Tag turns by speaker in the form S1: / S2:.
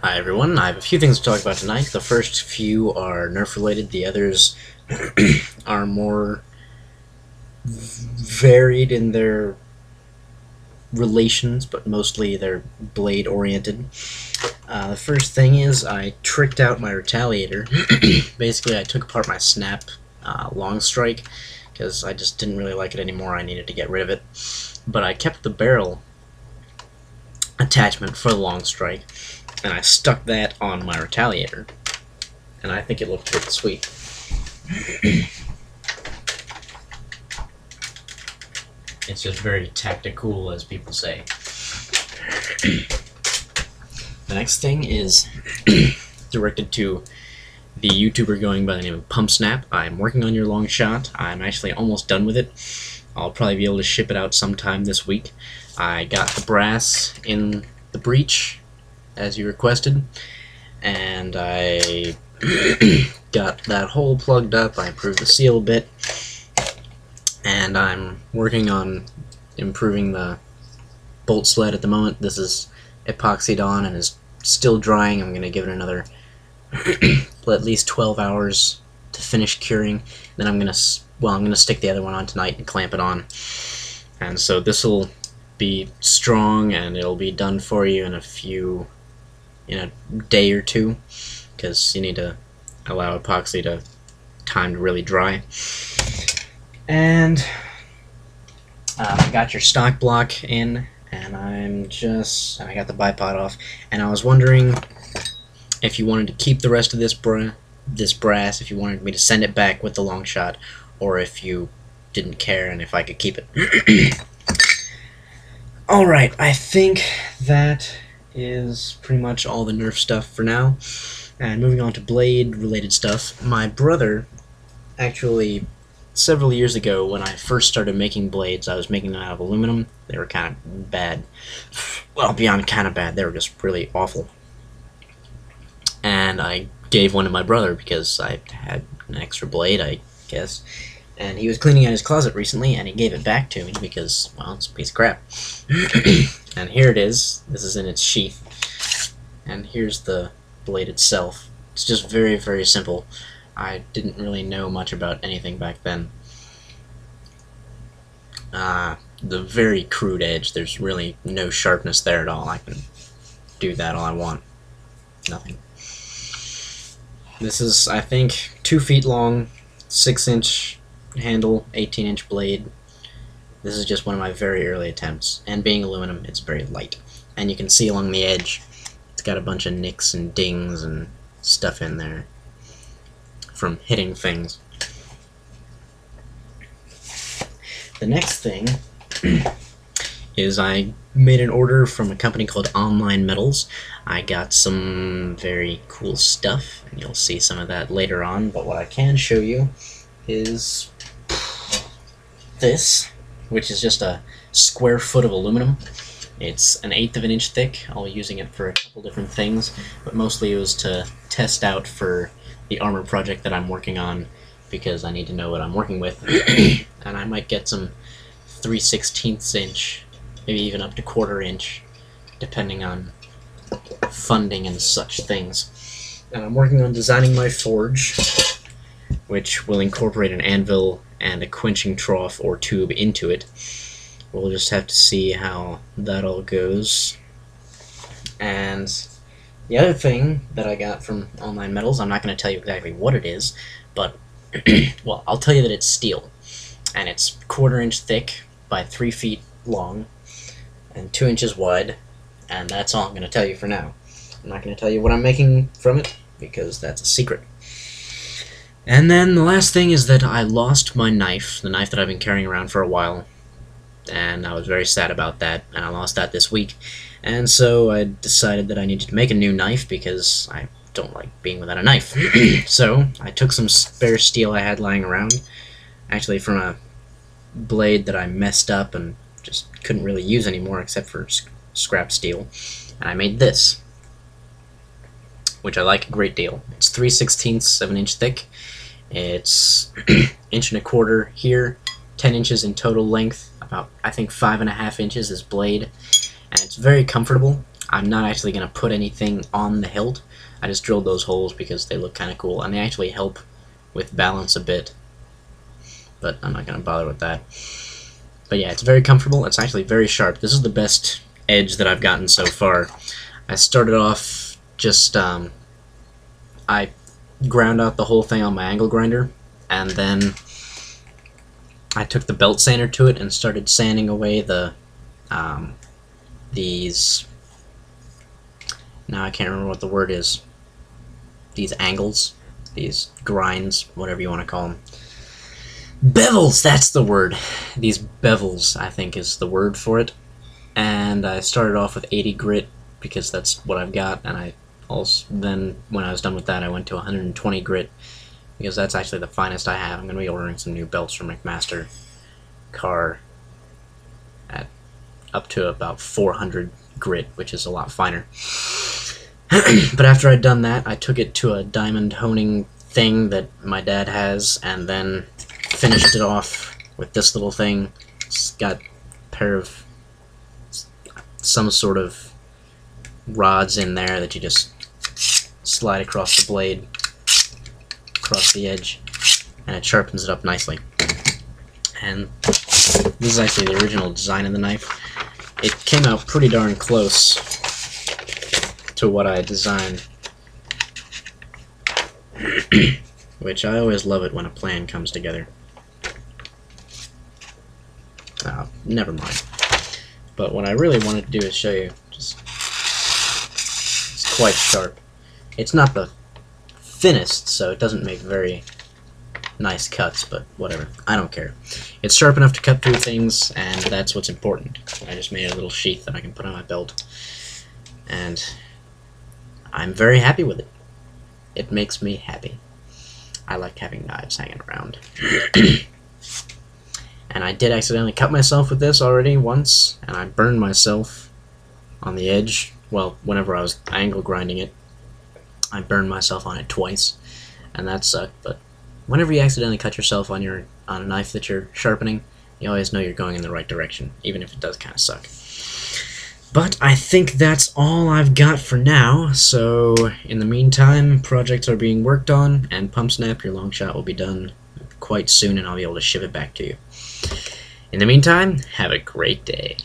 S1: Hi everyone, I have a few things to talk about tonight. The first few are Nerf related, the others are more varied in their relations, but mostly they're blade oriented. The first thing is I tricked out my Retaliator. Basically I took apart my snap long strike because I just didn't really like it anymore. I needed to get rid of it. But I kept the barrel attachment for the long strike, and I stuck that on my Retaliator, and I think it looked pretty sweet. It's just very tactical, as people say. The next thing is directed to the YouTuber going by the name of Pump Snap. I'm working on your long shot. I'm actually almost done with it. I'll probably be able to ship it out sometime this week. I got the brass in the breech, as you requested, and I got that hole plugged up. I improved the seal a bit, and I'm working on improving the bolt sled at the moment. This is epoxied on and is still drying. I'm going to give it another at least 12 hours to finish curing. Then I'm going to stick the other one on tonight and clamp it on. And so this will be strong, and it'll be done for you in a day or two, because you need to allow epoxy time to really dry. And I got your stock block in, and I got the bipod off, and I was wondering if you wanted to keep the rest of this brass, if you wanted me to send it back with the long shot, or if you didn't care and if I could keep it. Alright, I think that is pretty much all the Nerf stuff for now. And moving on to blade related stuff, my brother actually, several years ago when I first started making blades, I was making them out of aluminum. They were kind of bad. Well, beyond kind of bad, they were just really awful. And I gave one to my brother because I had an extra blade, I guess. And he was cleaning out his closet recently, and he gave it back to me because, well, it's a piece of crap. And here it is. This is in its sheath. And here's the blade itself. It's just very, very simple. I didn't really know much about anything back then. The very crude edge, there's really no sharpness there at all. I can do that all I want. Nothing. This is, I think, 2 feet long, 6-inch handle, 18-inch blade. This is just one of my very early attempts, and being aluminum, it's very light. And you can see along the edge, it's got a bunch of nicks and dings and stuff in there from hitting things. The next thing is I made an order from a company called Online Metals. I got some very cool stuff, and you'll see some of that later on, but what I can show you is this, which is just a square foot of aluminum. It's 1/8 of an inch thick. I'll be using it for a couple different things, but mostly it was to test out for the armor project that I'm working on, because I need to know what I'm working with. And I might get some 3/16 inch, maybe even up to 1/4 inch, depending on funding and such things. And I'm working on designing my forge, which will incorporate an anvil and a quenching trough or tube into it. We'll just have to see how that all goes. And the other thing that I got from Online Metals, I'm not going to tell you exactly what it is, but, well, I'll tell you that it's steel. And it's 1/4 inch thick by 3 feet long and 2 inches wide, and that's all I'm going to tell you for now. I'm not going to tell you what I'm making from it, because that's a secret. And then the last thing is that I lost my knife, the knife that I've been carrying around for a while, and I was very sad about that, and I lost that this week. And so I decided that I needed to make a new knife, because I don't like being without a knife. So I took some spare steel I had lying around, actually from a blade that I messed up and just couldn't really use anymore except for scrap steel, and I made this, which I like a great deal. It's 3/16 of an inch thick. It's 1.25 inches here, 10 inches in total length, about, I think, 5.5 inches is blade, and it's very comfortable. I'm not actually going to put anything on the hilt. I just drilled those holes because they look kind of cool, and they actually help with balance a bit. But I'm not going to bother with that. But yeah, it's very comfortable. It's actually very sharp. This is the best edge that I've gotten so far. I started off just, I ground out the whole thing on my angle grinder, and then I took the belt sander to it and started sanding away these, now I can't remember what the word is, these angles, these grinds, whatever you want to call them. Bevels, that's the word. These bevels, I think, is the word for it. And I started off with 80 grit because that's what I've got, and I also then when I was done with that I went to 120 grit because that's actually the finest I have. I'm going to be ordering some new belts from McMaster Car at up to about 400 grit, which is a lot finer. But after I'd done that, I took it to a diamond honing thing that my dad has, and then finished it off with this little thing. It's got a pair of some sort of rods in there that you just slide across the blade, across the edge, and it sharpens it up nicely. And this is actually the original design of the knife. It came out pretty darn close to what I designed, which I always love it when a plan comes together. Never mind. But what I really wanted to do is show you, just, it's quite sharp. It's not the thinnest, so it doesn't make very nice cuts, but whatever. I don't care. It's sharp enough to cut through things, and that's what's important. I just made a little sheath that I can put on my belt, and I'm very happy with it. It makes me happy. I like having knives hanging around. And I did accidentally cut myself with this already once, and I burned myself on the edge. Well, whenever I was angle grinding it, I burned myself on it twice, and that sucked. But whenever you accidentally cut yourself on a knife that you're sharpening, you always know you're going in the right direction, even if it does kind of suck. But I think that's all I've got for now, so in the meantime, projects are being worked on, and Pump Snap, your long shot, will be done quite soon, and I'll be able to ship it back to you. In the meantime, have a great day.